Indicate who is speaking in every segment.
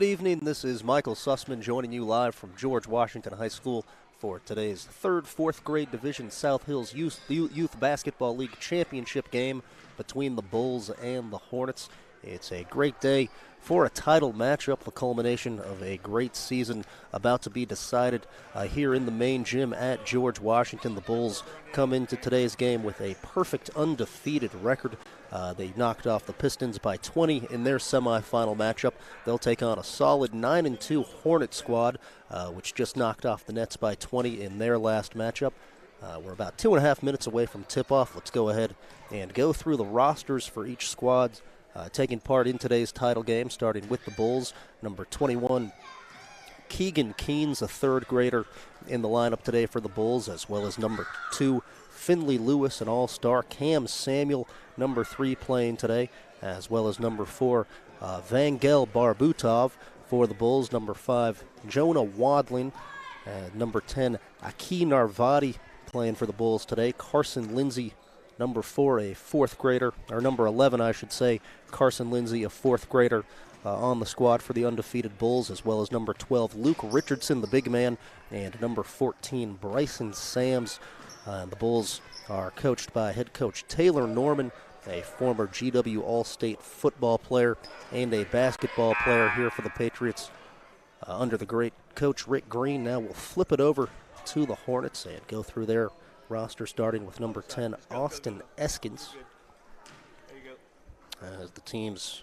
Speaker 1: Good evening. This is Michael Sussman joining you live from George Washington High School for today's third, fourth grade division South Hills Youth Basketball League championship game between the Bulls and the Hornets. It's a great day for a title matchup, the culmination of a great season about to be decided here in the main gym at George Washington. The Bulls come into today's game with a perfect undefeated record. They knocked off the Pistons by 20 in their semifinal matchup. They'll take on a solid 9-2 Hornet squad, which just knocked off the Nets by 20 in their last matchup. We're about 2.5 minutes away from tip-off. Let's go ahead and go through the rosters for each squad taking part in today's title game, starting with the Bulls. Number 21, Keegan Keynes, a third grader in the lineup today for the Bulls, as well as number 2, Finley Lewis, an all-star. Cam Samuel, number 3, playing today, as well as number 4, Vangel Barbutov for the Bulls. Number 5, Jonah Wadling. Number 10, Aki Narvati playing for the Bulls today. Carson Lindsay, number 4, a fourth grader, or number 11, I should say, Carson Lindsay, a fourth grader on the squad for the undefeated Bulls, as well as number 12, Luke Richardson, the big man, and number 14, Bryson Sams. The Bulls are coached by head coach Taylor Norman, a former GW All-State football player and a basketball player here for the Patriots under the great coach Rick Green. Now we'll flip it over to the Hornets and go through their roster, starting with number 10, Austin Eskins. As the teams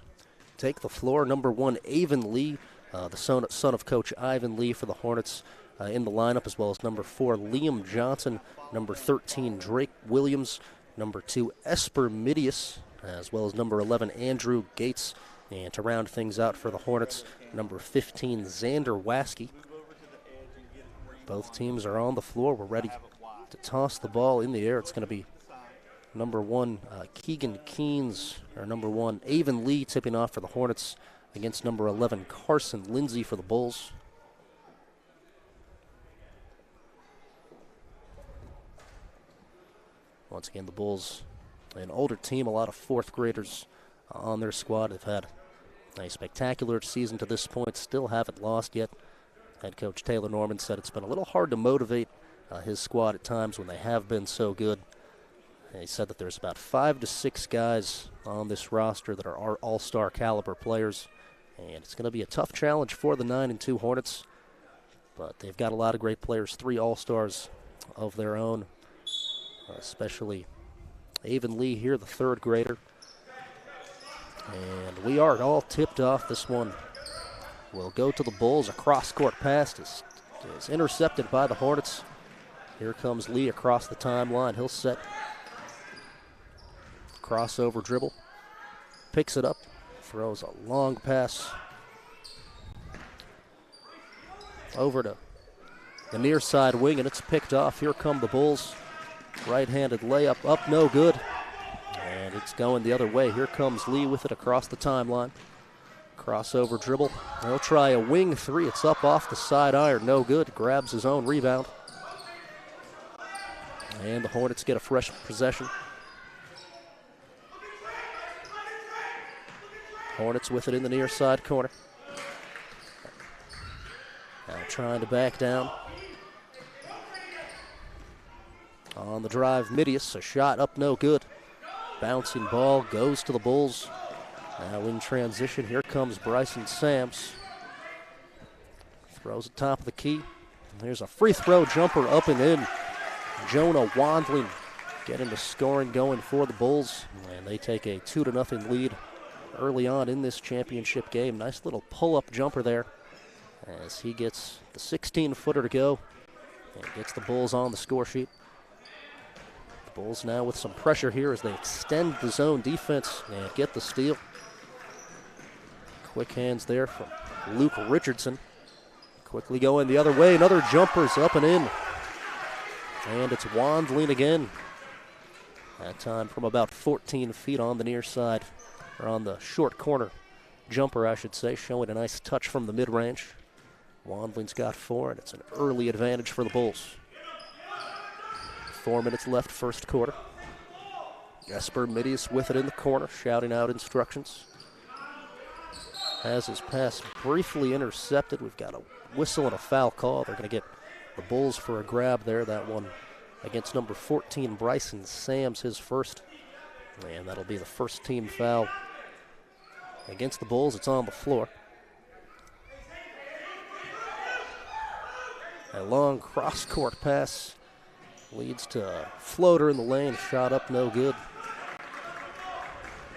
Speaker 1: take the floor, number 1, Avon Lee, the son of Coach Ivan Lee for the Hornets in the lineup, as well as number 4, Liam Johnson, number 13, Drake Williams, number 2, Esper Midius, as well as number 11, Andrew Gates, and to round things out for the Hornets, number 15, Xander Waskey. Both teams are on the floor. We're ready to toss the ball in the air. It's going to be number 1, Keegan Keynes, or number 1, Avon Lee tipping off for the Hornets against number 11, Carson Lindsay for the Bulls. Once again, the Bulls, an older team, a lot of fourth graders on their squad. They've had a spectacular season to this point, still haven't lost yet. Head coach Taylor Norman said it's been a little hard to motivate his squad at times when they have been so good. And he said that there's about 5 to 6 guys on this roster that are all-star caliber players, and it's going to be a tough challenge for the 9-2 Hornets, but they've got a lot of great players, 3 all-stars of their own, especially Avon Lee here, the third grader. And we are all tipped off. This one will go to the Bulls. A cross-court pass is intercepted by the Hornets. Here comes Lee across the timeline. He'll set crossover dribble, picks it up, throws a long pass over to the near side wing, and it's picked off. Here come the Bulls. Right-handed layup up, no good. And it's going the other way. Here comes Lee with it across the timeline. Crossover dribble. He'll try a wing 3. It's up off the side iron, no good. Grabs his own rebound. And the Hornets get a fresh possession. Hornets with it in the near side corner. Now trying to back down. On the drive, Midius, a shot up, no good. Bouncing ball goes to the Bulls. Now in transition, here comes Bryson Sams. Throws it top of the key. There's a free throw jumper up and in. Jonah Wandling getting the scoring going for the Bulls, and they take a 2-0 lead early on in this championship game. Nice little pull-up jumper there as he gets the 16-footer to go and gets the Bulls on the score sheet. The Bulls now with some pressure here as they extend the zone defense and get the steal. Quick hands there from Luke Richardson. Quickly going the other way. Another jumper's up and in. And it's Wandling again. That time from about 14 feet on the near side, or on the short corner jumper, I should say, showing a nice touch from the mid-range. Wandling's got 4, and it's an early advantage for the Bulls. 4 minutes left, first quarter. Esper Midius with it in the corner, shouting out instructions. has his pass briefly intercepted. We've got a whistle and a foul call. They're going to get the Bulls for a grab there. That one against number 14, Bryson Sams, his first. And that'll be the first team foul against the Bulls. It's on the floor. A long cross-court pass leads to a floater in the lane. Shot up, no good.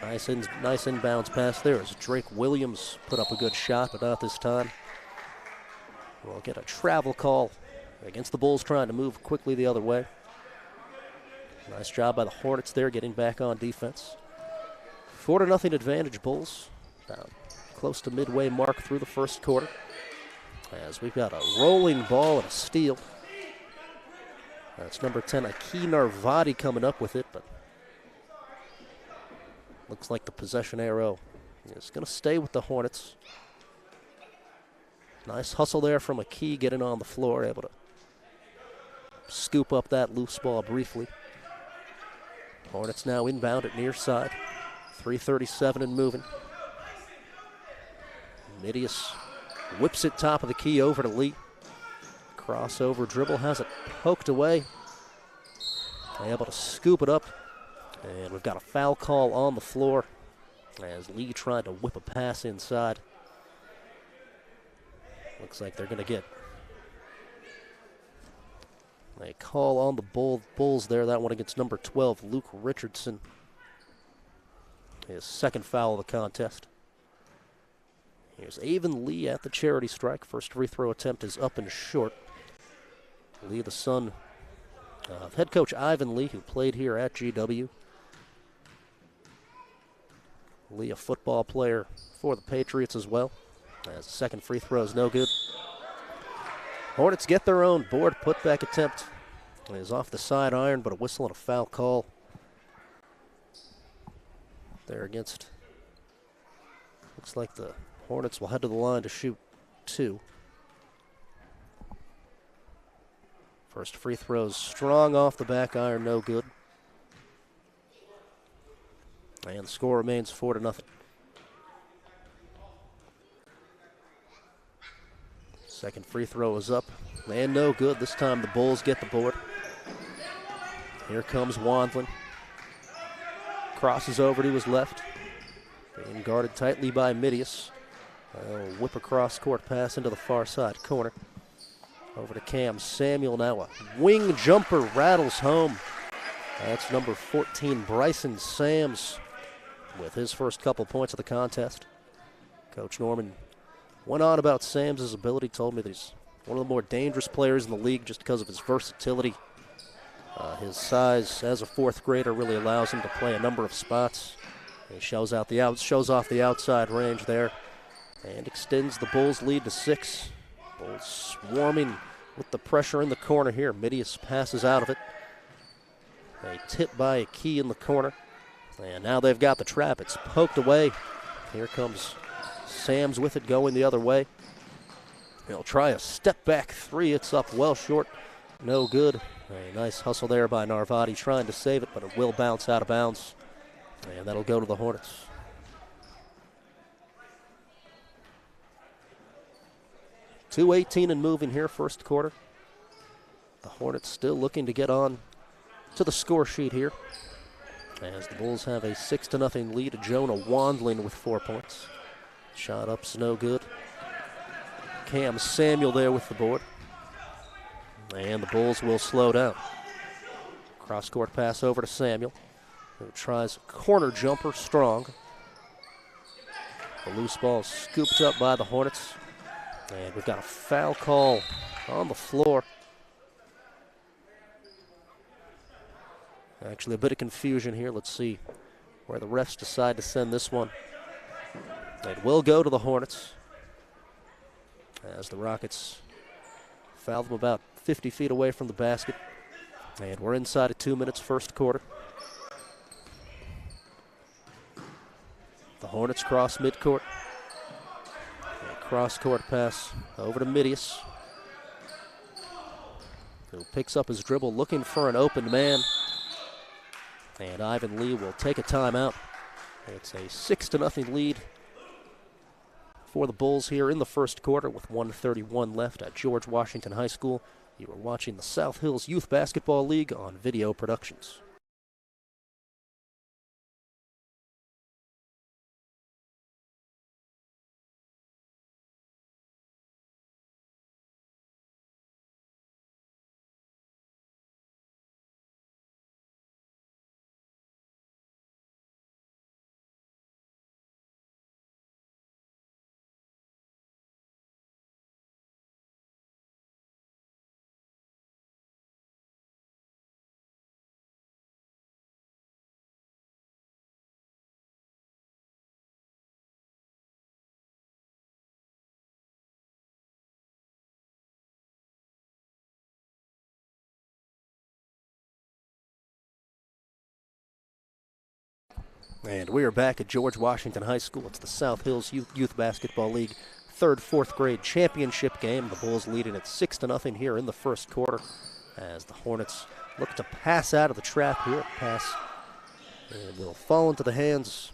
Speaker 1: Nice inbounds pass there as Drake Williams put up a good shot, but not this time. We'll get a travel call against the Bulls trying to move quickly the other way. Nice job by the Hornets there getting back on defense. 4-0 advantage, Bulls. Down close to midway mark through the first quarter. As we've got a rolling ball and a steal. That's number 10, Aki Narvati, coming up with it, but looks like the possession arrow is going to stay with the Hornets. Nice hustle there from Aki, getting on the floor, able to scoop up that loose ball briefly. Hornets now inbound at near side. 3:37 and moving. Midius whips it top of the key over to Lee. Crossover dribble, has it poked away. Able to scoop it up. And we've got a foul call on the floor as Lee tried to whip a pass inside. Looks like they're going to get a call on the Bulls there. That one against number 12, Luke Richardson. His second foul of the contest. Here's Avon Lee at the charity strike. First free throw attempt is up and short. Lee, the son of head coach Ivan Lee, who played here at GW. Lee, a football player for the Patriots as well. As the second free throw is no good. Hornets get their own board putback attempt. It is off the side iron, but a whistle and a foul call. There against. Looks like the Hornets will head to the line to shoot two. First free throw's strong off the back iron, no good. And the score remains 4-0. Second free throw is up and no good. This time the Bulls get the board. Here comes Wandlin. Crosses over to his left. Being guarded tightly by Midius. Whip across court pass into the far side corner. Over to Cam Samuel now. A wing jumper rattles home. That's number 14, Bryson Sams, with his first couple points of the contest. Coach Norman went on about Sams' ability, told me that he's one of the more dangerous players in the league just because of his versatility. His size as a fourth grader really allows him to play a number of spots. He shows off the outside range there and extends the Bulls' lead to 6. Bulls swarming with the pressure in the corner here. Midius passes out of it. A tip by a key in the corner. And now they've got the trap. It's poked away. Here comes Sams with it going the other way. He'll try a step back three. It's up well short. No good. A nice hustle there by Narvati trying to save it, but it will bounce out of bounds. And that'll go to the Hornets. .2:18 and moving here, first quarter. The Hornets still looking to get on to the score sheet here, as the Bulls have a 6-0 lead. Jonah Wandlin with 4 points. Shot up's no good. Cam Samuel there with the board. And the Bulls will slow down. Cross-court pass over to Samuel, who tries a corner jumper strong. The loose ball scooped up by the Hornets. And we've got a foul call on the floor. Actually, a bit of confusion here. Let's see where the refs decide to send this one. It will go to the Hornets, as the Rockets foul them about 50 feet away from the basket. And we're inside of 2 minutes, first quarter. The Hornets cross midcourt. Cross-court pass over to Midius, who picks up his dribble looking for an open man. And Ivan Lee will take a timeout. It's a 6-0 lead for the Bulls here in the first quarter with 1:31 left at George Washington High School. You are watching the South Hills Youth Basketball League on Video Productions. And we are back at George Washington High School. It's the South Hills Youth Basketball League third, fourth grade championship game. The Bulls leading at 6-0 here in the first quarter as the Hornets look to pass out of the trap here. Pass and will fall into the hands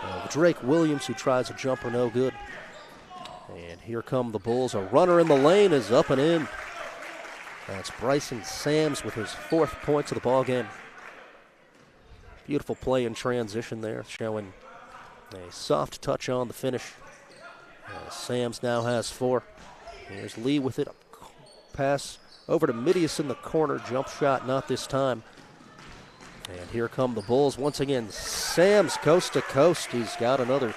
Speaker 1: of Drake Williams, who tries a jumper, no good. And here come the Bulls. A runner in the lane is up and in. That's Bryson Sams with his 4th points of the ball game. Beautiful play in transition there, showing a soft touch on the finish. Sams now has 4. Here's Lee with it. Pass over to Midius in the corner. Jump shot not this time. And here come the Bulls once again. Sams coast to coast. He's got another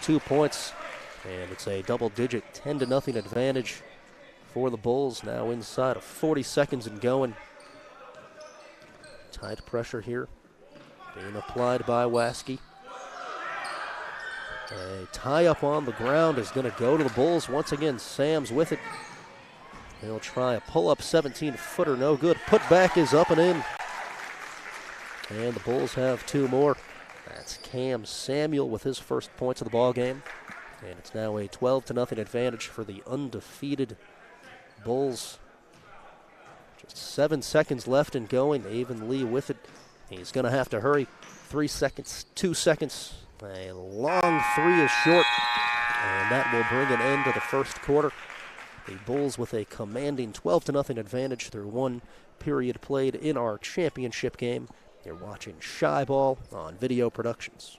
Speaker 1: 2 points. And it's a double-digit 10-0 advantage for the Bulls. Now inside of 40 seconds and going. Tight pressure here being applied by Waskey. A tie-up on the ground is going to go to the Bulls. Once again, Sams with it. He'll try a pull-up 17-footer, no good. Putback is up and in. And the Bulls have 2 more. That's Cam Samuel with his 1st points of the ball game. And it's now a 12-0 advantage for the undefeated Bulls. Just 7 seconds left and going. Avon Lee with it. He's going to have to hurry. 3 seconds, 2 seconds. A long 3 is short. And that will bring an end to the first quarter. The Bulls with a commanding 12-0 advantage through 1 period played in our championship game. You're watching Shybl on Video Productions.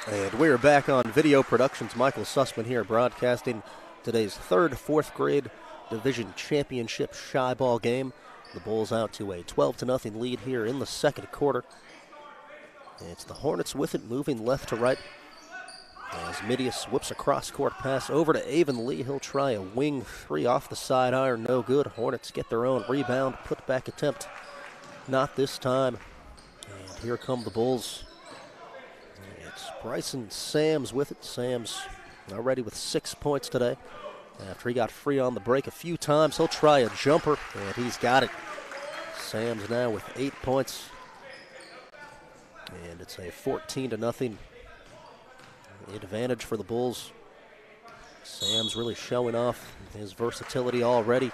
Speaker 1: And we're back on Video Productions. Michael Sussman here broadcasting today's third, fourth grade division championship Shybl game. The Bulls out to a 12-0 lead here in the second quarter. It's the Hornets with it, moving left to right. As Midius whips a cross-court pass over to Avon Lee. He'll try a wing 3 off the side iron, no good. Hornets get their own rebound, put-back attempt. Not this time. And here come the Bulls. It's Bryson Sams with it. Sams already with 6 points today. After he got free on the break a few times, he'll try a jumper, and he's got it. Sams now with 8 points. And it's a 14-0 advantage for the Bulls. Sam's really showing off his versatility already,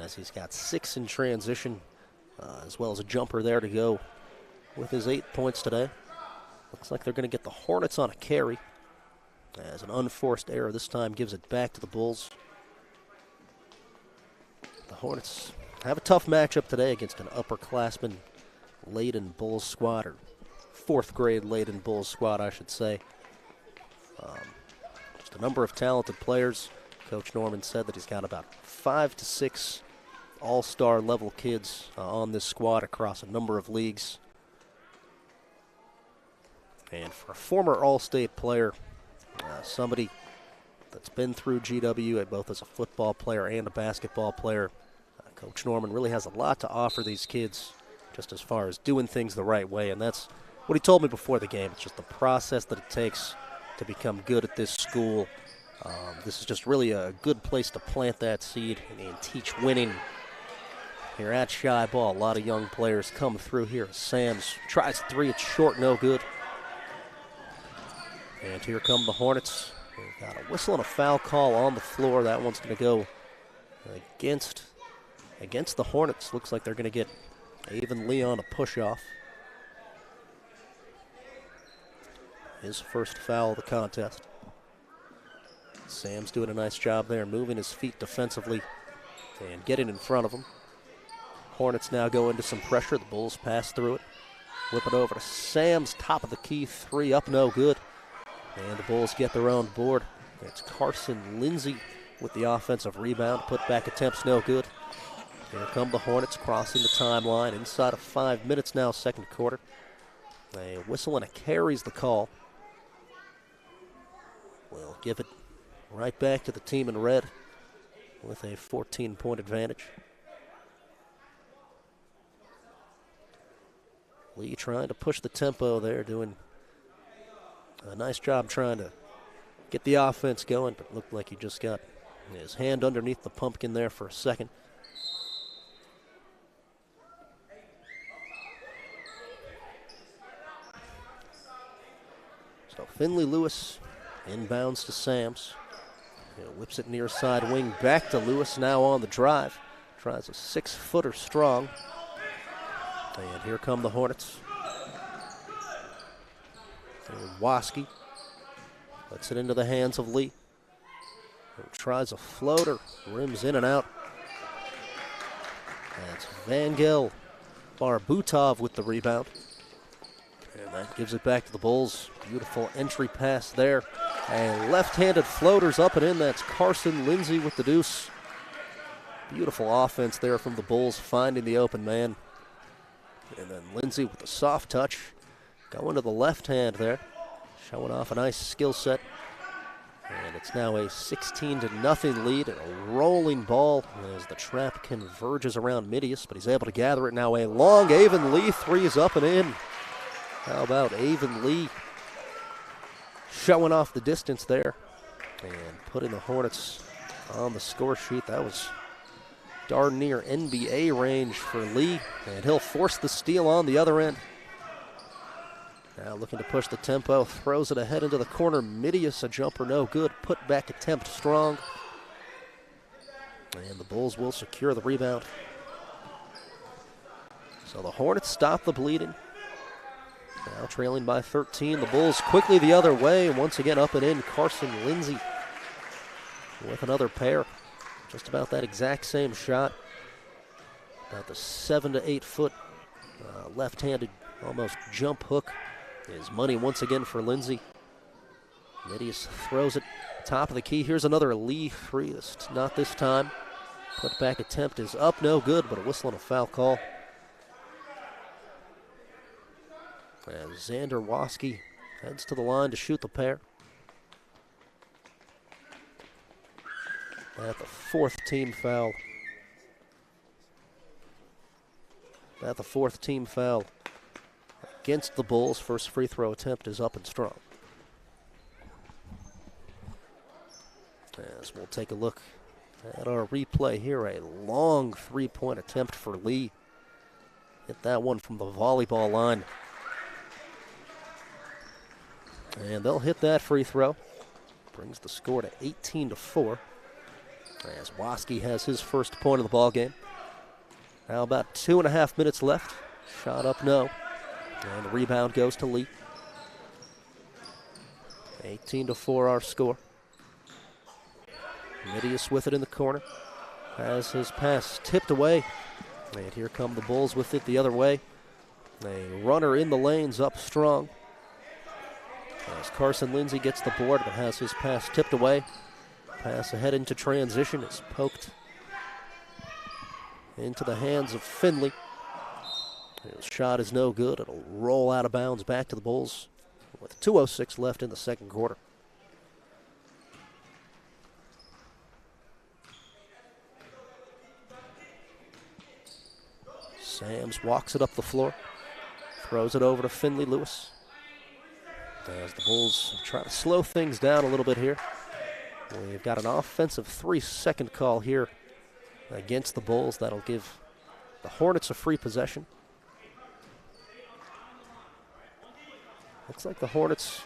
Speaker 1: as he's got 6 in transition, as well as a jumper there to go with his 8 points today. Looks like they're going to get the Hornets on a carry, as an unforced error this time gives it back to the Bulls. The Hornets have a tough matchup today against an upperclassman laden Bulls squad, or 4th grade laden Bulls squad, I should say. Just a number of talented players. Coach Norman said that he's got about 5 to 6 all-star level kids on this squad across a number of leagues. And for a former All-State player, somebody that's been through GW both as a football player and a basketball player, Coach Norman really has a lot to offer these kids just as far as doing things the right way. And that's what he told me before the game. It's just the process that it takes to become good at this school. This is just really a good place to plant that seed and teach winning. Here at Shybl, a lot of young players come through here. Sams tries 3, it's short, no good. And here come the Hornets. They've got a whistle and a foul call on the floor. That one's going to go against the Hornets. Looks like they're going to get Avon Lee on a push-off. His first foul of the contest. Sam's doing a nice job there, moving his feet defensively and getting in front of him. Hornets now go into some pressure. The Bulls pass through it. Whip it over to Sam's, top of the key, 3 up, no good. And the Bulls get their own board. It's Carson Lindsay with the offensive rebound. Put-back attempts, no good. Here come the Hornets crossing the timeline. Inside of 5 minutes now, second quarter. A whistle and a carry's the call. We'll give it right back to the team in red with a 14-point advantage. Lee trying to push the tempo there, doing a nice job trying to get the offense going, but looked like he just got his hand underneath the pumpkin there for a second. So Finley Lewis inbounds to Sams. He whips it near side wing back to Lewis, now on the drive. Tries a 6-footer strong. And here come the Hornets. Waski puts it into the hands of Lee. He tries a floater, rims in and out. That's Vangel Barbutov with the rebound. And that gives it back to the Bulls. Beautiful entry pass there. And left-handed floaters up and in. That's Carson Lindsay with the deuce. Beautiful offense there from the Bulls, finding the open man. And then Lindsay with the soft touch. Going to the left hand there. Showing off a nice skill set. And it's now a 16-0 lead and a rolling ball as the trap converges around Midius, but he's able to gather it now. A long Avon Lee, 3 is up and in. How about Avon Lee showing off the distance there and putting the Hornets on the score sheet. That was darn near NBA range for Lee, and he'll force the steal on the other end. Now looking to push the tempo, throws it ahead into the corner. Midius, a jumper, no good. Put back attempt strong. And the Bulls will secure the rebound. So the Hornets stop the bleeding. Now trailing by 13. The Bulls quickly the other way. Once again up and in. Carson Lindsay with another pair. Just about that exact same shot. About the 7 to 8 foot left-handed almost jump hook is money once again for Lindsay. Midius throws it top of the key. Here's another Lee 3. Not this time. Put back attempt is up, no good, but a whistle and a foul call. And Xander Waski heads to the line to shoot the pair. At the 4th team foul. At the 4th team foul against the Bulls. First free throw attempt is up and strong. As we'll take a look at our replay here, a long 3-point attempt for Lee. Hit that one from the volleyball line. And they'll hit that free throw. Brings the score to 18-4. As Waske has his first point of the ball game. Now about 2.5 minutes left. Shot up, no. And the rebound goes to Lee. 18-4 our score. Midius with it in the corner. Has his pass tipped away. And here come the Bulls with it the other way. A runner in the lanes up strong. As Carson Lindsay gets the board but has his pass tipped away. Pass ahead into transition. It's poked into the hands of Finley. His shot is no good. It'll roll out of bounds back to the Bulls with 2:06 left in the second quarter. Sams walks it up the floor. Throws it over to Finley Lewis. As the Bulls try to slow things down a little bit here. We've got an offensive 3-second call here against the Bulls. That'll give the Hornets a free possession. Looks like the Hornets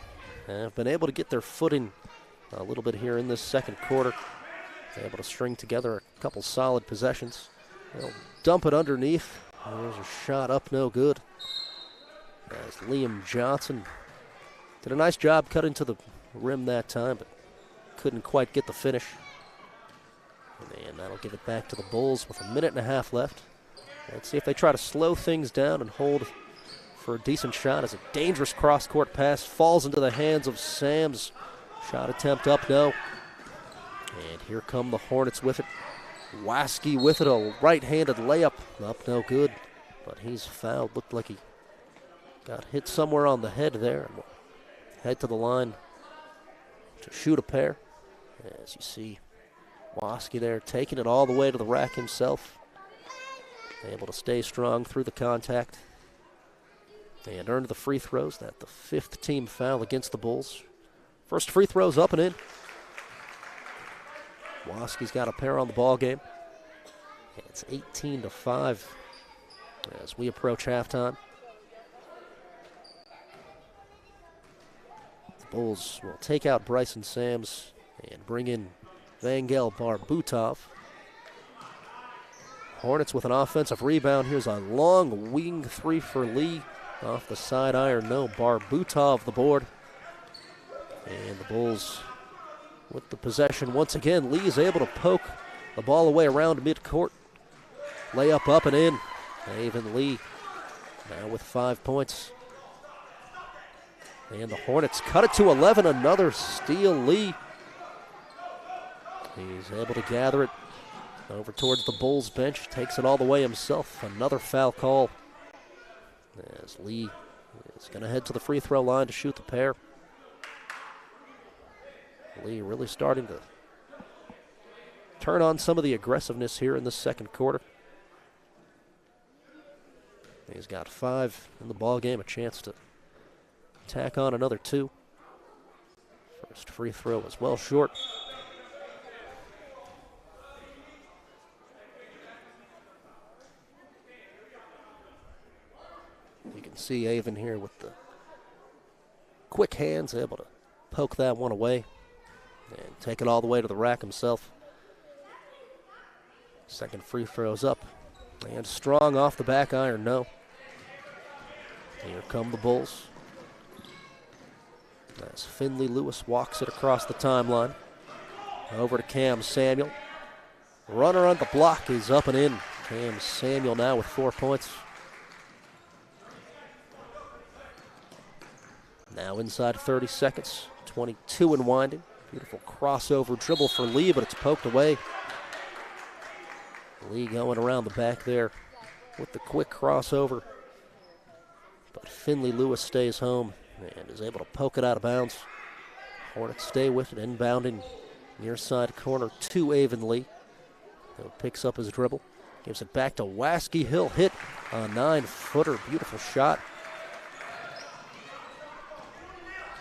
Speaker 1: have been able to get their footing a little bit here in this second quarter. They're able to string together a couple solid possessions. They'll dump it underneath. There's a shot up, no good. As Liam Johnson did a nice job cutting to the rim that time, but couldn't quite get the finish. And that'll give it back to the Bulls with 1.5 minutes left. Let's see if they try to slow things down and hold for a decent shot. As a dangerous cross-court pass falls into the hands of Sams. Shot attempt up, no. And here come the Hornets with it. Waske with it, a right-handed layup. Up, no good. But he's fouled. Looked like he got hit somewhere on the head there. And will head to the line to shoot a pair. As you see, Waske there taking it all the way to the rack himself. Able to stay strong through the contact. And earned the free throws. That's the 5th team foul against the Bulls. First free throws up and in. Waske's got a pair on the ball game. It's 18-5 as we approach halftime. The Bulls will take out Bryson Sams and bring in Vangel Barbutov. Hornets with an offensive rebound. Here's a long wing three for Lee. Off the side iron, no. Barbutov the board. And the Bulls with the possession once again. Lee is able to poke the ball away around midcourt. Layup up and in. Avon Lee now with 5 points. And the Hornets cut it to 11. Another steal, Lee. He's able to gather it over towards the Bulls bench. Takes it all the way himself. Another foul call. As Lee is going to head to the free throw line to shoot the pair. Lee really starting to turn on some of the aggressiveness here in the second quarter. He's got 5 in the ball game, a chance to tack on another 2. First free throw is well short. You can see Avon here with the quick hands, able to poke that one away and take it all the way to the rack himself. Second free throw's up. And strong off the back iron, no. Here come the Bulls. As Finley Lewis walks it across the timeline. Over to Cam Samuel. Runner on the block is up and in. Cam Samuel now with 4 points. Now inside 30 seconds. 22 and winding. Beautiful crossover dribble for Lee, but it's poked away. Lee going around the back there with the quick crossover. But Finley Lewis stays home and is able to poke it out of bounds. Hornets stay with it, inbounding near side corner to Avon Lee. Who picks up his dribble, gives it back to Waske. He'll hit a 9-footer, beautiful shot.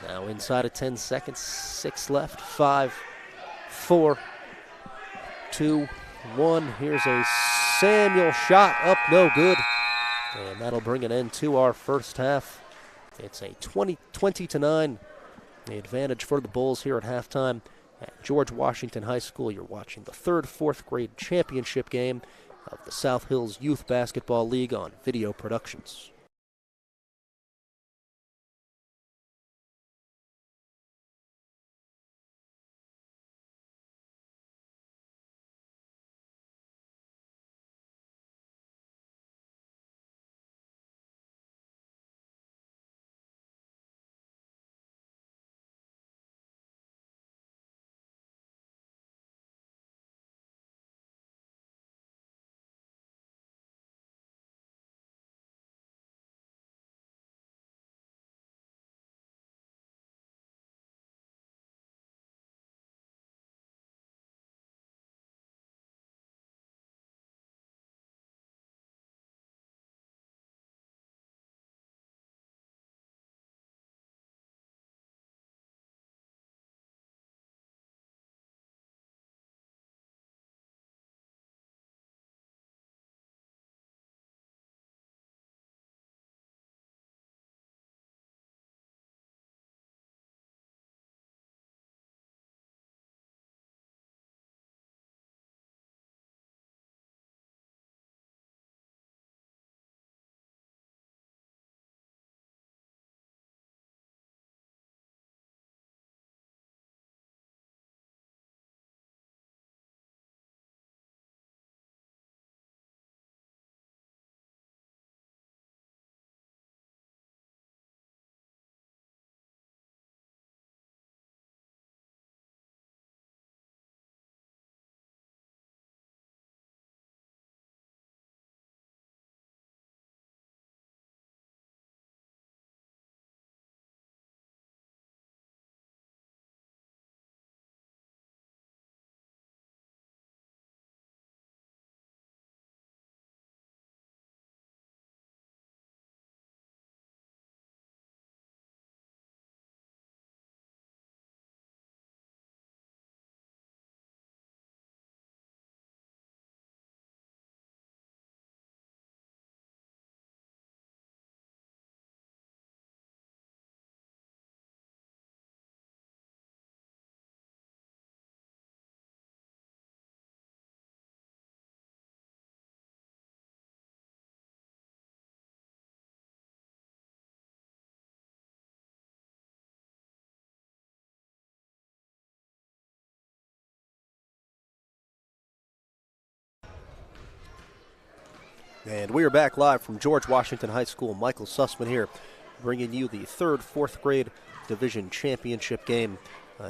Speaker 1: Now inside of 10 seconds, 6 left, 5, 4, 2, 1. Here's a Samuel shot up, no good. And that'll bring an end to our first half. It's a 20-9 The advantage for the Bulls here at halftime at George Washington High School. You're watching the third fourth grade championship game of the South Hills Youth Basketball League on Video Productions. And we are back live from George Washington High School. Michael Sussman here, bringing you the third fourth grade division championship game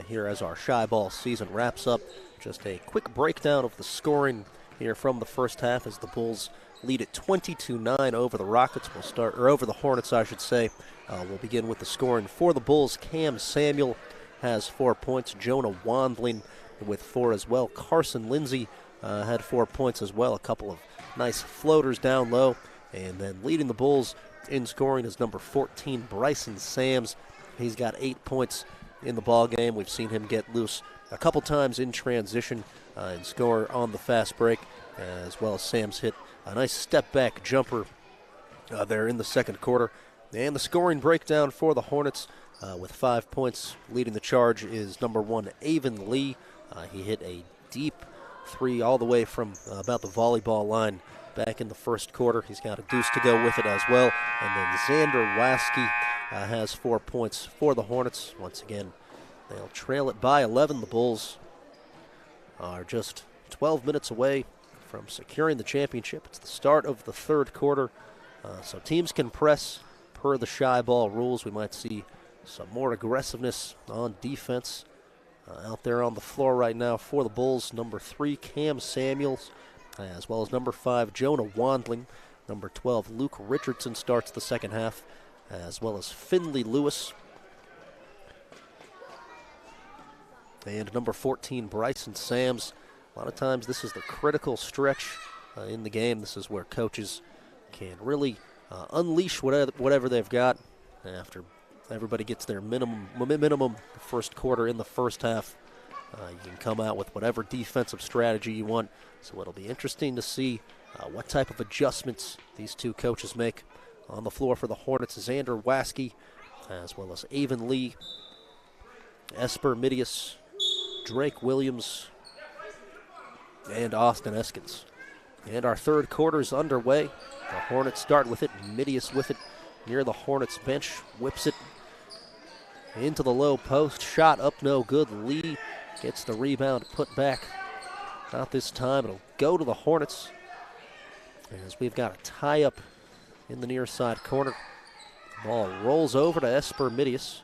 Speaker 1: here as our Shybl season wraps up. Just a quick breakdown of the scoring here from the first half as the Bulls lead at 22-9 over the Rockets. We'll start, or over the Hornets, I should say. We'll begin with the scoring for the Bulls. Cam Samuel has 4 points. Jonah Wandling with 4 as well. Carson Lindsay had 4 points as well. A couple of nice floaters down low. And then leading the Bulls in scoring is number 14, Bryson Sams. He's got 8 points in the ball game. We've seen him get loose a couple times in transition and score on the fast break, as well as Sams hit a nice step-back jumper there in the second quarter. And the scoring breakdown for the Hornets with 5 points leading the charge is number 1, Avon Lee. He hit a deep 3 all the way from about the volleyball line back in the first quarter. He's got a deuce to go with it as well. And then Xander Waske has 4 points for the Hornets. Once again, they'll trail it by 11. The Bulls are just 12 minutes away from securing the championship. It's the start of the third quarter, so teams can press per the Shybl rules. We might see some more aggressiveness on defense out there on the floor right now for the Bulls. Number 3, Cam Samuels, as well as number 5, Jonah Wandling. Number 12, Luke Richardson starts the second half, as well as Finley Lewis. And number 14, Bryson Sams. A lot of times this is the critical stretch in the game. This is where coaches can really unleash whatever they've got after everybody gets their minimum first quarter in the first half. You can come out with whatever defensive strategy you want. So it'll be interesting to see what type of adjustments these two coaches make. On the floor for the Hornets, Xander Waske, as well as Avon Lee. Esper Midius, Drake Williams, and Austin Eskins. And our third quarter is underway. The Hornets start with it. Midius with it near the Hornets bench. Whips it into the low post. Shot up no good. Lee gets the rebound put back. Not this time. It'll go to the Hornets as we've got a tie up in the near side corner. The ball rolls over to Esper Midius,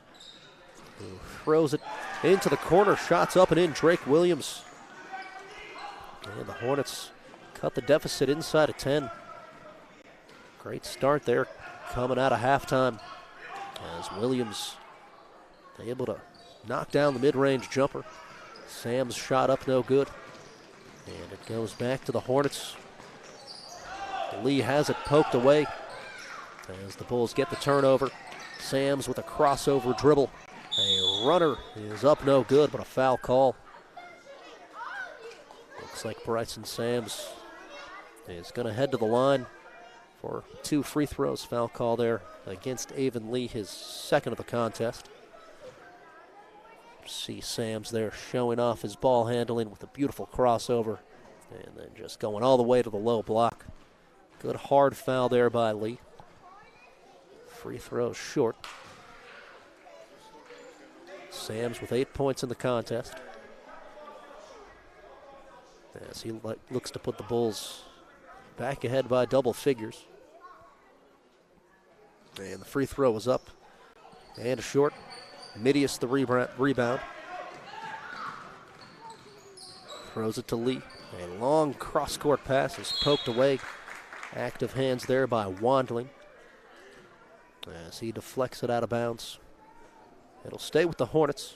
Speaker 1: who throws it into the corner. Shots up and in. Drake Williams. And the Hornets cut the deficit inside of 10. Great start there coming out of halftime as Williams able to knock down the mid-range jumper. Sam's shot up no good. And it goes back to the Hornets. Lee has it poked away as the Bulls get the turnover. Sam's with a crossover dribble. A runner is up no good, but a foul call. Looks like Bryson Sams is going to head to the line for 2 free throws. Foul call there against Avon Lee, his second of the contest. See Sams there showing off his ball handling with a beautiful crossover and then just going all the way to the low block. Good hard foul there by Lee. Free throw short. Sams with 8 points in the contest as he looks to put the Bulls back ahead by double figures. And the free throw is up and a short. Midius the rebound. Throws it to Lee. A long cross-court pass is poked away. Active hands there by Wandling as he deflects it out of bounds. It'll stay with the Hornets.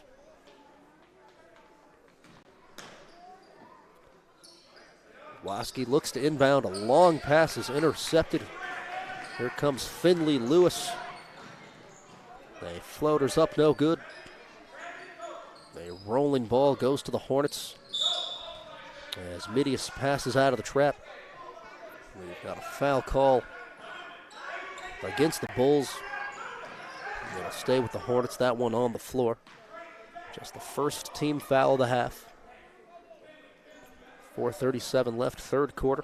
Speaker 1: Waski looks to inbound. A long pass is intercepted. Here comes Finley Lewis. A floater's up no good. A rolling ball goes to the Hornets as Midius passes out of the trap. We've got a foul call against the Bulls. It'll stay with the Hornets, that one on the floor. Just the first team foul of the half. 4:37 left, third quarter,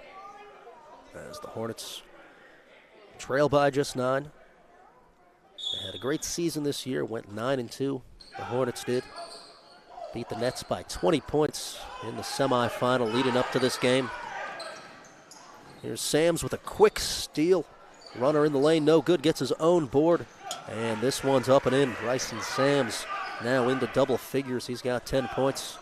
Speaker 1: as the Hornets trail by just 9. They had a great season this year, went 9-2. The Hornets did. Beat the Nets by 20 points in the semifinal leading up to this game. Here's Sams with a quick steal. Runner in the lane, no good, gets his own board. And this one's up and in. Bryson Sams now into double figures. He's got 10 points.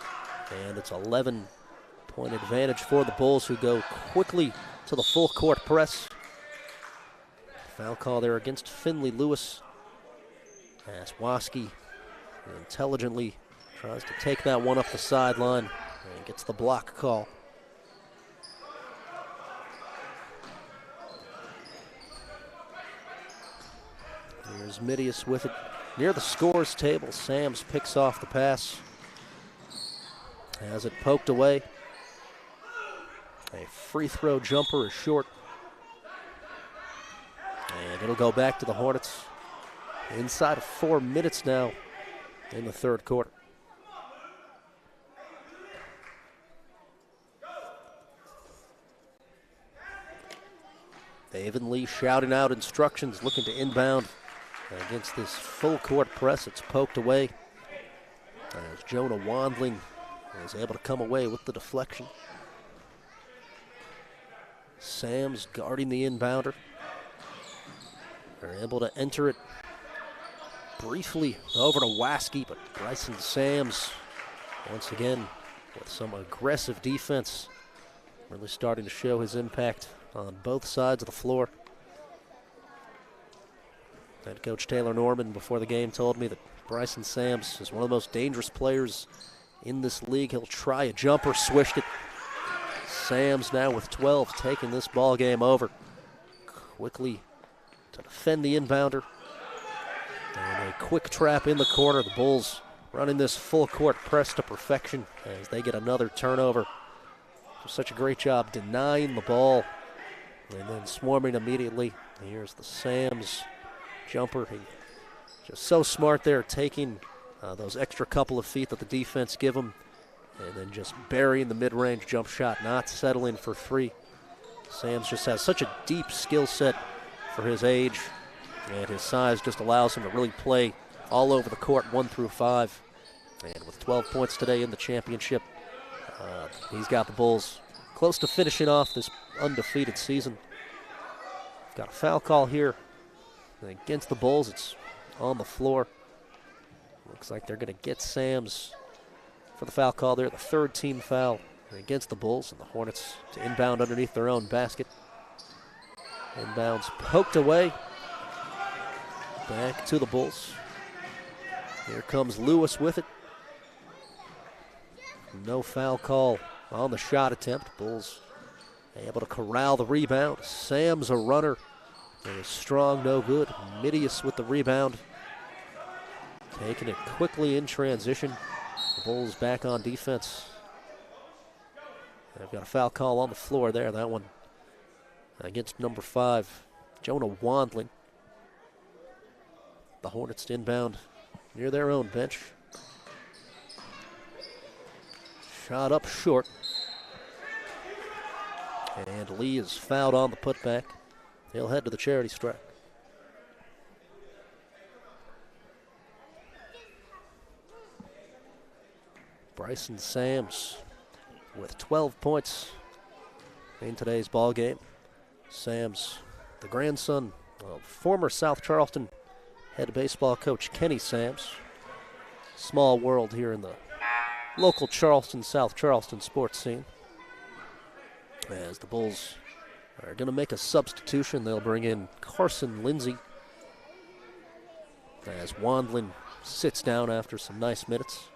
Speaker 1: And it's 11-point advantage for the Bulls, who go quickly to the full court press. Foul call there against Finley Lewis as Waski intelligently tries to take that one up the sideline and gets the block call. Here's Midius with it near the scores table. Sams picks off the pass. Has it poked away. A free throw jumper is short. And it'll go back to the Hornets. Inside of 4 minutes now in the third quarter. Avon Lee shouting out instructions, looking to inbound against this full court press. It's poked away as Jonah Wandling is able to come away with the deflection. Sams guarding the inbounder. They're able to enter it briefly over to Waski, but Bryson Sams once again with some aggressive defense, really starting to show his impact on both sides of the floor. Head coach Taylor Norman before the game told me that Bryson Sams is one of the most dangerous players in this league. He'll try a jumper, swished it. Sams now with 12, taking this ball game over. Quickly to defend the inbounder. And a quick trap in the corner. The Bulls running this full court press to perfection as they get another turnover. Such a great job denying the ball and then swarming immediately. Here's the Sams jumper. He just so smart there, taking those extra couple of feet that the defense give them, and then just burying the mid-range jump shot, not settling for three. Sams just has such a deep skill set for his age, and his size just allows him to really play all over the court, 1 through 5. And with 12 points today in the championship, he's got the Bulls close to finishing off this undefeated season. Got a foul call here against the Bulls. It's on the floor. Looks like they're going to get Sams for the foul call there, the third team foul against the Bulls, and the Hornets to inbound underneath their own basket. Inbounds poked away. Back to the Bulls. Here comes Lewis with it. No foul call on the shot attempt. Bulls able to corral the rebound. Sams a runner. It is strong, no good. Midius with the rebound. Taking it quickly in transition. The Bulls back on defense. They've got a foul call on the floor there. That one against number 5, Jonah Wandling. The Hornets inbound near their own bench. Shot up short. And Lee is fouled on the putback. He'll head to the charity stripe. Bryson Sams with 12 points in today's ball game. Sams, the grandson of former South Charleston head baseball coach Kenny Sams. Small world here in the local Charleston, South Charleston sports scene. As the Bulls are going to make a substitution, they'll bring in Carson Lindsay. As Wandlin sits down after some nice minutes.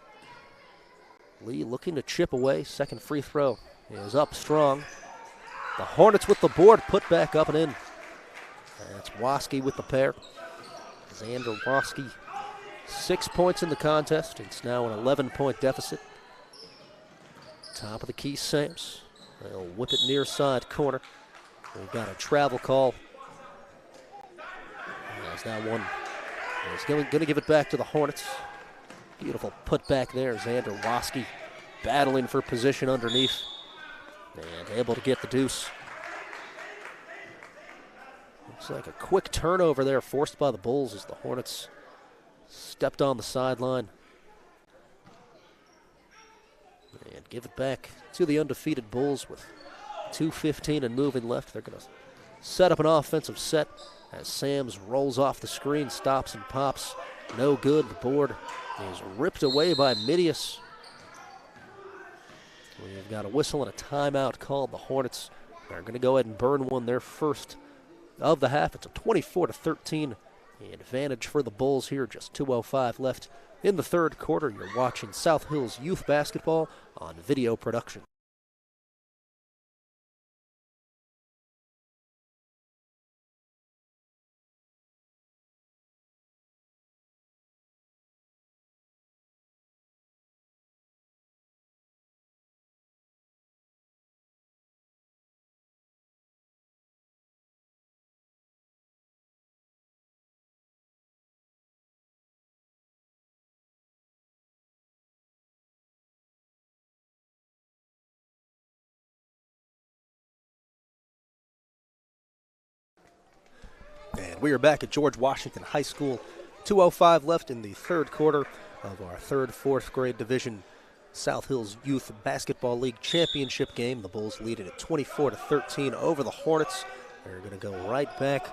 Speaker 1: Lee looking to chip away. Second free throw is up strong. The Hornets with the board, put back up and in. That's Woski with the pair. Xander Woski, 6 points in the contest. It's now an 11-point deficit. Top of the key, Sams. They'll whip it near side corner. We've got a travel call. As that one is going to give it back to the Hornets. Beautiful put back there. Xander Woski battling for position underneath and able to get the deuce. Looks like a quick turnover there forced by the Bulls as the Hornets stepped on the sideline. And give it back to the undefeated Bulls with 2:15 and moving left. They're going to set up an offensive set as Sams rolls off the screen, stops and pops. No good. The board is ripped away by Midius. We've got a whistle and a timeout called. The Hornets are going to go ahead and burn one, their first of the half. It's a 24-13 advantage for the Bulls here. Just 2:05 left in the third quarter. You're watching South Hills Youth Basketball on video production. And we are back at George Washington High School. 2:05 left in the third quarter of our third, fourth grade division South Hills Youth Basketball League Championship game. The Bulls lead it at 24-13 over the Hornets. They're going to go right back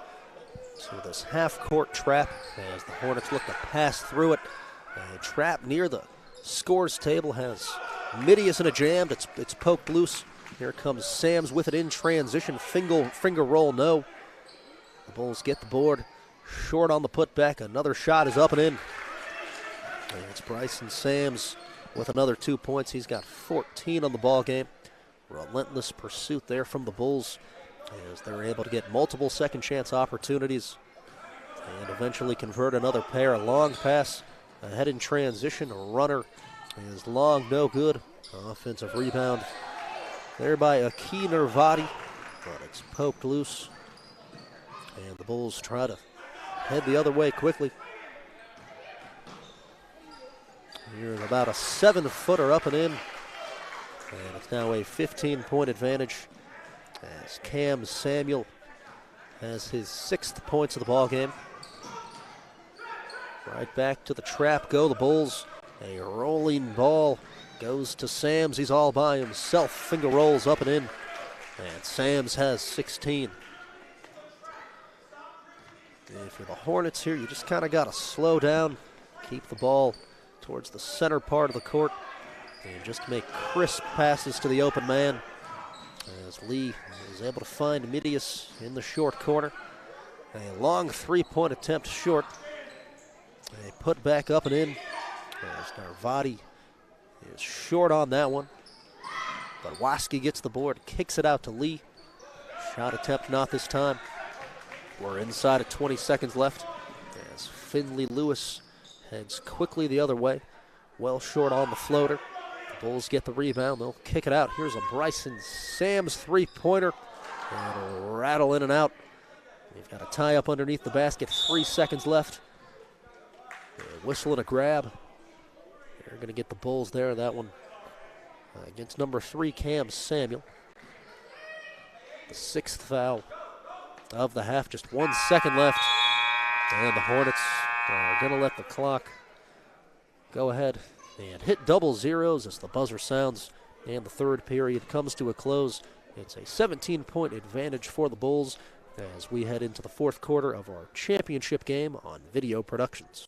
Speaker 1: to this half-court trap as the Hornets look to pass through it. A trap near the scores table has Midius in a jam. It's poked loose. Here comes Sams with it in transition. Finger roll, no. The Bulls get the board. Short on the putback. Another shot is up and in. And it's Bryson Sams with another 2 points. He's got 14 on the ball game. Relentless pursuit there from the Bulls as they're able to get multiple second chance opportunities and eventually convert another pair. A long pass ahead in transition. A runner is long, no good. Offensive rebound there by Aki Nervati, but it's poked loose. And the Bulls try to head the other way quickly. Here's about a 7-footer up and in. And it's now a 15-point advantage as Cam Samuel has his 6th points of the ball game. Right back to the trap go the Bulls. A rolling ball goes to Sams. He's all by himself. Finger rolls up and in. And Sams has 16. If you're the Hornets here, you just kind of got to slow down, keep the ball towards the center part of the court, and just make crisp passes to the open man. As Lee is able to find Midius in the short corner. A long 3-point attempt short. A put back up and in. As Narvati is short on that one. But Waski gets the board, kicks it out to Lee. Shot attempt not this time. We're inside of 20 seconds left as Finley Lewis heads quickly the other way. Well short on the floater. The Bulls get the rebound. They'll kick it out. Here's a Bryson Sams 3-pointer. And it'll rattle in and out. We've got a tie up underneath the basket. 3 seconds left. A whistle and a grab. They're going to get the Bulls there. That one against number 3, Cam Samuel. The 6th foul of the half. Just 1 second left. And the Hornets are going to let the clock go ahead and hit double zeros as the buzzer sounds and the third period comes to a close. It's a 17-point advantage for the Bulls as we head into the fourth quarter of our championship game on Video Productions.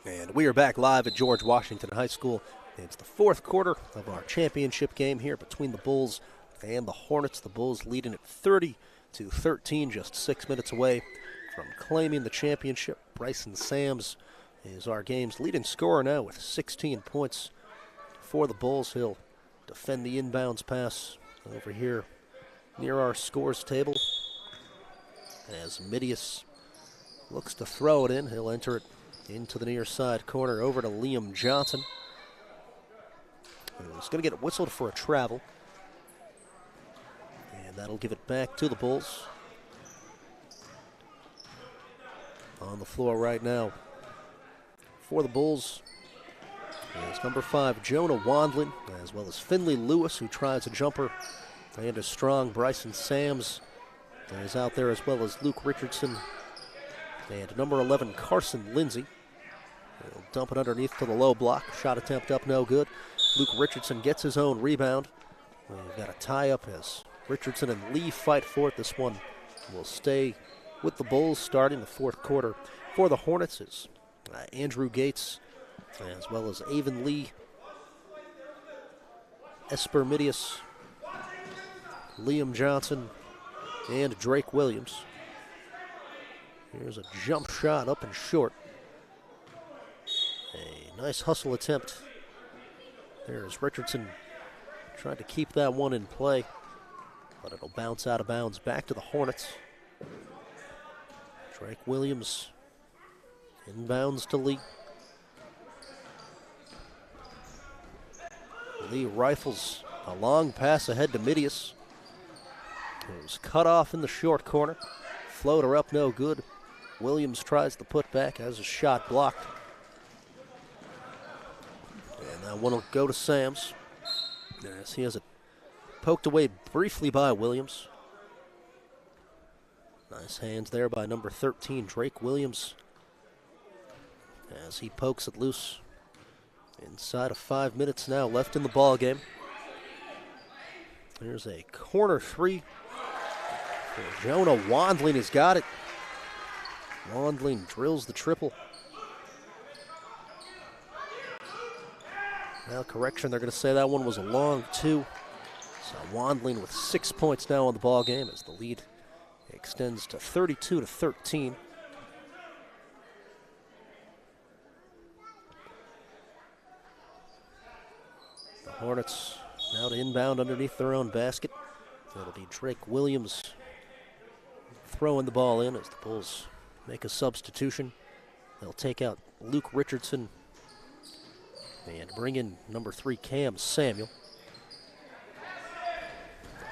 Speaker 1: And we are back live at George Washington High School. It's the fourth quarter of our championship game here between the Bulls and the Hornets. The Bulls leading at 30-13, just 6 minutes away from claiming the championship. Bryson Sams is our game's leading scorer now with 16 points for the Bulls. He'll defend the inbounds pass over here near our scores table. As Midius looks to throw it in, he'll enter it into the near side corner over to Liam Johnson. He's going to get it whistled for a travel. And that'll give it back to the Bulls. On the floor right now for the Bulls is number 5, Jonah Wandlin, as well as Finley Lewis, who tries a jumper, and a strong Bryson Sams is out there, as well as Luke Richardson and number 11, Carson Lindsay. He'll dump it underneath to the low block. Shot attempt up, no good. Luke Richardson gets his own rebound. We've got a tie-up as Richardson and Lee fight for it. This one will stay with the Bulls starting the fourth quarter. For the Hornets is Andrew Gates, as well as Avon Lee, Esper Midius, Liam Johnson, and Drake Williams. Here's a jump shot up and short. A nice hustle attempt. There's Richardson trying to keep that one in play, but it'll bounce out of bounds back to the Hornets. Drake Williams inbounds to Lee. Lee rifles a long pass ahead to Midius. It was cut off in the short corner. Floater up, no good. Williams tries the putback, has a shot blocked. And that one will go to Sams. As he has it poked away briefly by Williams. Nice hands there by number 13, Drake Williams. As he pokes it loose Inside of 5 minutes now left in the ball game. There's a corner three. Jonah Wandling has got it. Wandling drills the triple. Now, correction, they're going to say that one was a long two. So Wandling with 6 points now on the ball game as the lead extends to 32-13. The Hornets now to inbound underneath their own basket. It'll be Drake Williams throwing the ball in as the Bulls make a substitution. They'll take out Luke Richardson and bring in number 3 Cam Samuel.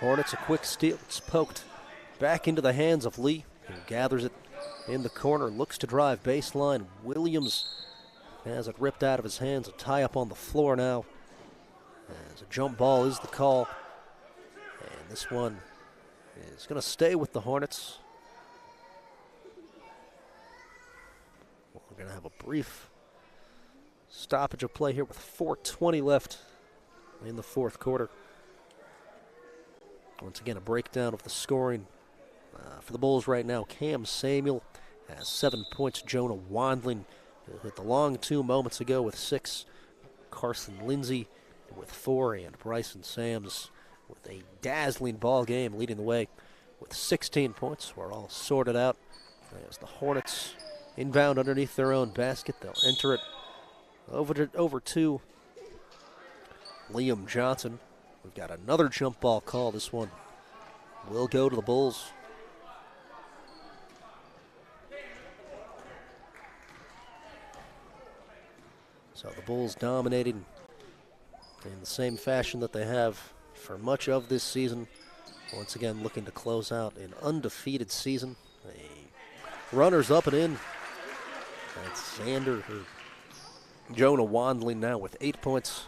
Speaker 1: Hornets a quick steal. It's poked back into the hands of Lee, who gathers it in the corner, looks to drive baseline. Williams has it ripped out of his hands. A tie up on the floor now, as a jump ball is the call. And this one is going to stay with the Hornets. We're going to have a brief stoppage of play here with 4:20 left in the fourth quarter. Once again, a breakdown of the scoring for the Bulls right now. Cam Samuel has 7 points. Jonah Wandling hit the long two moments ago with 6. Carson Lindsay with 4, and Bryson Sams with a dazzling ball game leading the way with 16 points. We're all sorted out as the Hornets inbound underneath their own basket. They'll enter it over to Liam Johnson. We've got another jump ball call. This one will go to the Bulls. So the Bulls dominating in the same fashion that they have for much of this season. Once again, looking to close out an undefeated season. Runners up and in. That's Jonah Wandling now with 8 points.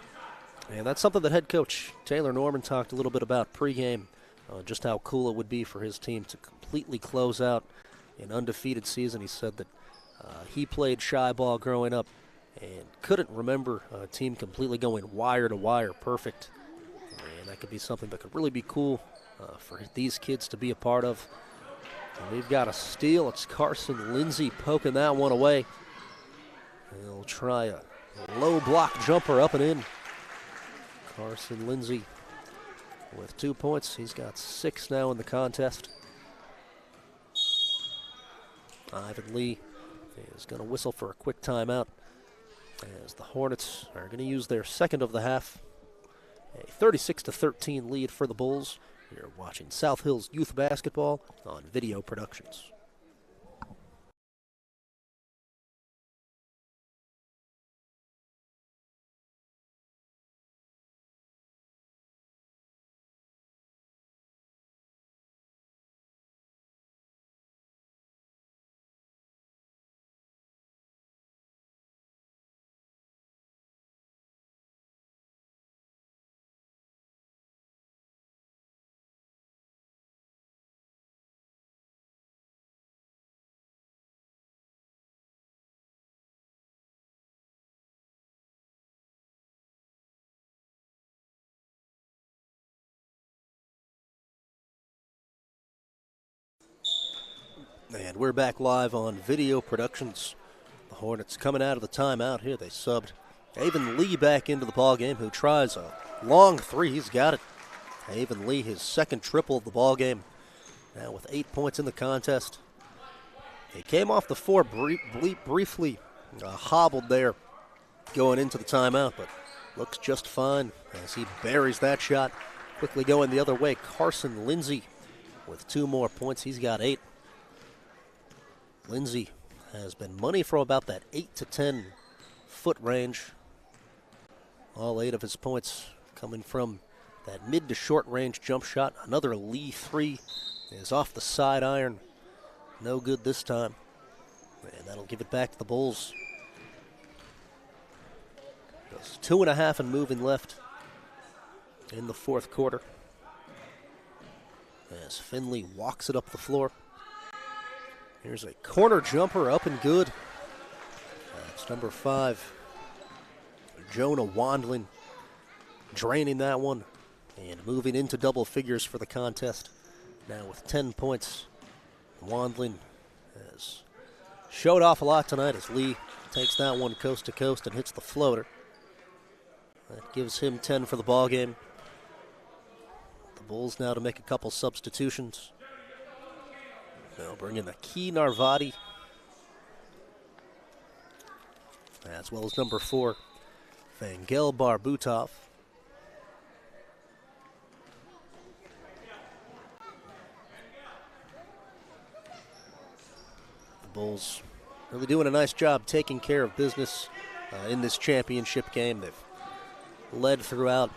Speaker 1: And that's something that head coach Taylor Norman talked a little bit about pregame, just how cool it would be for his team to completely close out an undefeated season. He said that he played Shybl growing up and couldn't remember a team completely going wire to wire perfect. And that could be something that could really be cool for these kids to be a part of. And we've got a steal. It's Carson Lindsay poking that one away. And he'll try a low block jumper up and in. Carson Lindsay with 2 points. He's got 6 now in the contest. Ivan Lee is going to whistle for a quick timeout as the Hornets are going to use their second of the half. A 36-13 lead for the Bulls. You're watching South Hills Youth Basketball on Video Productions. And we're back live on Video Productions. The Hornets coming out of the timeout here. They subbed Avon Lee back into the ballgame, who tries a long three. He's got it. Avon Lee, his second triple of the ballgame, now with 8 points in the contest. He came off the floor briefly hobbled there going into the timeout, but looks just fine as he buries that shot. Quickly going the other way, Carson Lindsay with 2 more points. He's got 8. Lindsay has been money from about that 8 to 10 foot range. All 8 of his points coming from that mid to short range jump shot. Another Lee 3 is off the side iron. No good this time. And that'll give it back to the Bulls. Just 2.5 and moving left in the fourth quarter, as Finley walks it up the floor. Here's a corner jumper up and good. That's number 5, Jonah Wandlin draining that one and moving into double figures for the contest. Now with 10 points, Wandlin has showed off a lot tonight as Lee takes that one coast to coast and hits the floater. That gives him 10 for the ball game. The Bulls now to make a couple substitutions. They'll bring in Aki Narvati, as well as number 4, Vangel Barbutov. The Bulls really doing a nice job taking care of business in this championship game. They've led throughout,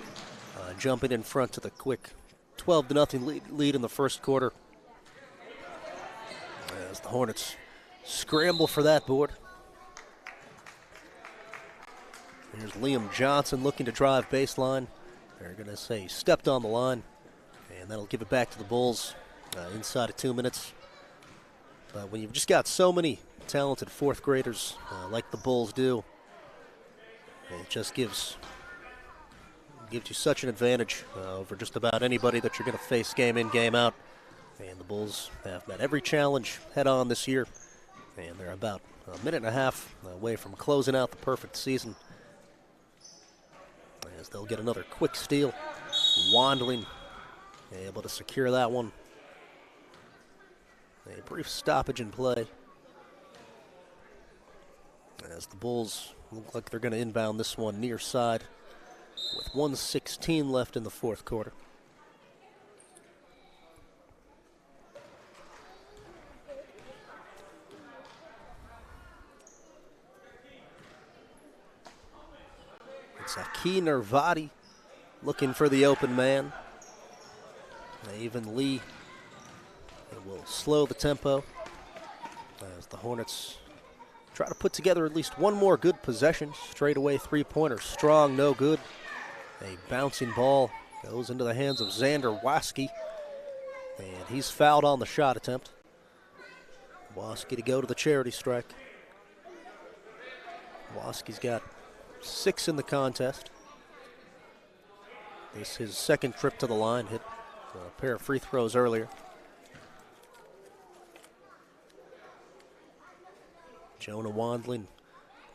Speaker 1: jumping in front to the quick 12-0 lead in the first quarter, as the Hornets scramble for that board. Here's Liam Johnson looking to drive baseline. They're going to say stepped on the line, and that'll give it back to the Bulls inside of 2 minutes. But when you've just got so many talented fourth graders like the Bulls do, it just gives you such an advantage over just about anybody that you're going to face game in, game out. And the Bulls have met every challenge head on this year, and they're about a minute and a half away from closing out the perfect season, as they'll get another quick steal. Wandling able to secure that one. A brief stoppage in play, as the Bulls look like they're going to inbound this one near side with 1:16 left in the fourth quarter. It's Aki Narvati looking for the open man. Even Lee will slow the tempo as the Hornets try to put together at least one more good possession. Straightaway three-pointer, strong, no good. A bouncing ball goes into the hands of Xander Waski, and he's fouled on the shot attempt. Waski to go to the charity strike. Waski's got 6 in the contest. This is his second trip to the line, hit a pair of free throws earlier. Jonah Wandlin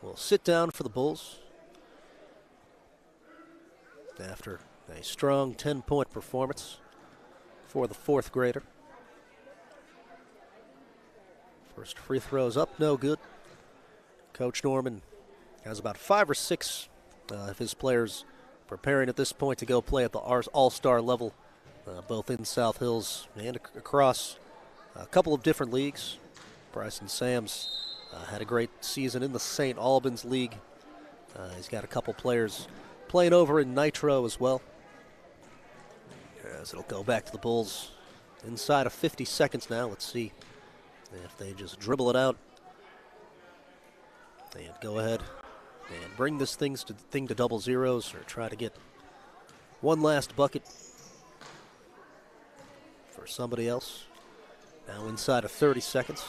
Speaker 1: will sit down for the Bulls after a strong 10-point performance for the fourth grader. First free throws up, no good. Coach Norman has about 5 or 6 of his players preparing at this point to go play at the all-star level, both in South Hills and across a couple of different leagues. Bryson Sams had a great season in the St. Albans League. He's got a couple players playing over in Nitro as well. As it'll go back to the Bulls inside of 50 seconds now. Let's see if they just dribble it out and go ahead and bring this thing to double zeros, or try to get one last bucket for somebody else. Now inside of 30 seconds.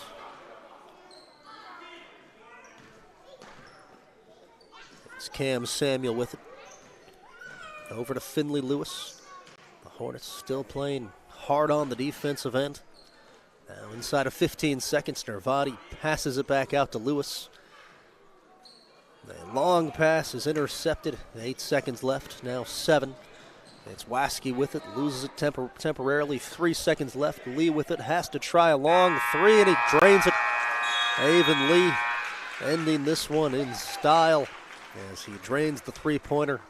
Speaker 1: It's Cam Samuel with it. Over to Finley Lewis. The Hornets still playing hard on the defensive end. Now inside of 15 seconds, Narvati passes it back out to Lewis. A long pass is intercepted. 8 seconds left, now 7. It's Waski with it, loses it temporarily. 3 seconds left. Lee with it, has to try a long 3, and he drains it. Avon Lee ending this one in style as he drains the three-pointer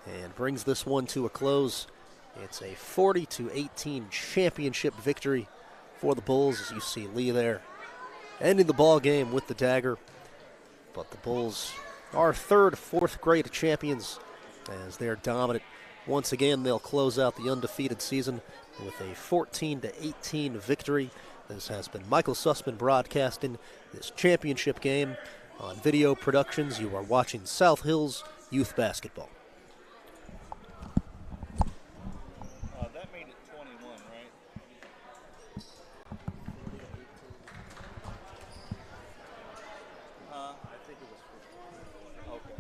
Speaker 1: and brings this one to a close. It's a 40-18 championship victory for the Bulls, as you see Lee there ending the ball game with the dagger. But the Bulls are third, fourth grade champions as they're dominant. Once again, they'll close out the undefeated season with a 14-18 victory. This has been Michael Sussman broadcasting this championship game. On Video Productions, you are watching South Hills Youth Basketball.
Speaker 2: That made it 21, right? I think it was 15. Okay.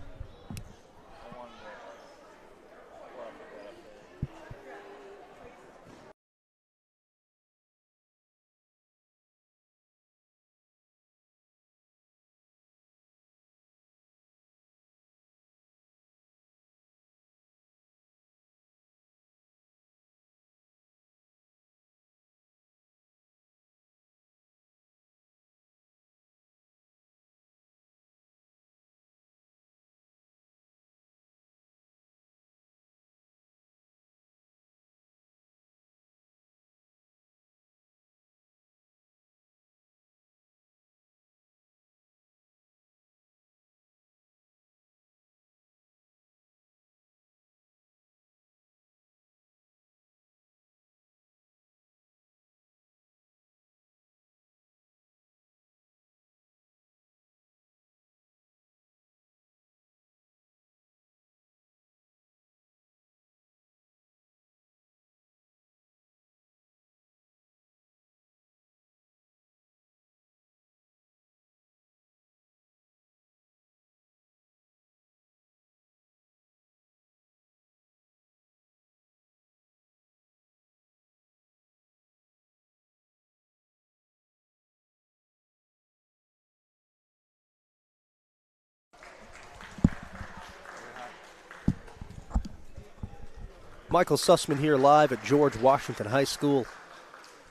Speaker 1: Michael Sussman here live at George Washington High School,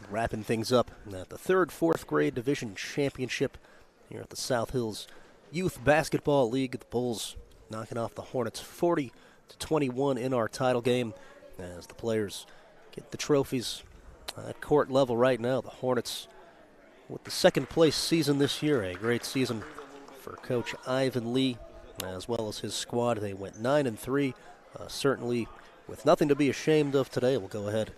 Speaker 1: wrapping things up at the third, fourth grade division championship here at the South Hills Youth Basketball League. The Bulls knocking off the Hornets 40-21 in our title game as the players get the trophies at court level right now. The Hornets with the second place season this year, a great season for Coach Ivan Lee as well as his squad. They went 9-3, certainly with nothing to be ashamed of today. We'll go ahead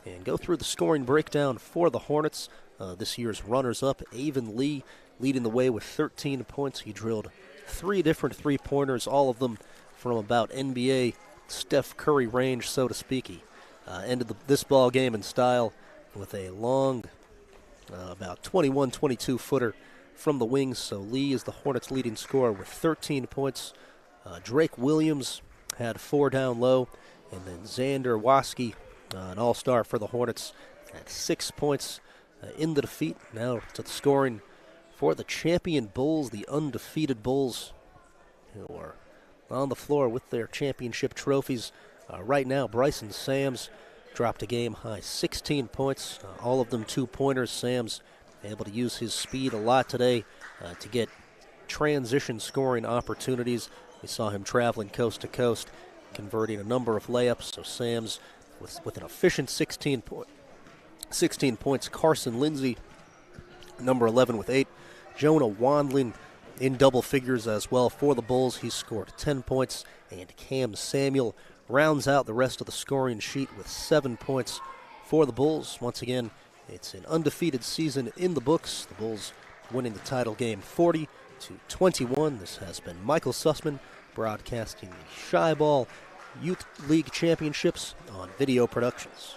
Speaker 1: and go through the scoring breakdown for the Hornets. This year's runners-up, Ivan Lee, leading the way with 13 points. He drilled 3 different three-pointers, all of them from about NBA Steph Curry range, so to speak. He ended this ball game in style with a long, about 21, 22-footer from the wings. So Lee is the Hornets' leading scorer with 13 points. Drake Williams had 4 down low. And then Xander Waski, an all-star for the Hornets, at 6 points in the defeat. Now to the scoring for the champion Bulls, the undefeated Bulls, who are on the floor with their championship trophies. Right now, Bryson Sams dropped a game-high 16 points, all of them 2-pointers. Sams able to use his speed a lot today to get transition scoring opportunities. We saw him traveling coast to coast, converting a number of layups. So Sams with an efficient 16 points. Carson Lindsay, number 11 with 8. Jonah Wandling in double figures as well for the Bulls. He scored 10 points. And Cam Samuel rounds out the rest of the scoring sheet with 7 points for the Bulls. Once again, it's an undefeated season in the books. The Bulls winning the title game 40-21. This has been Michael Sussman, broadcasting the Shybl Youth League Championships on Video Productions.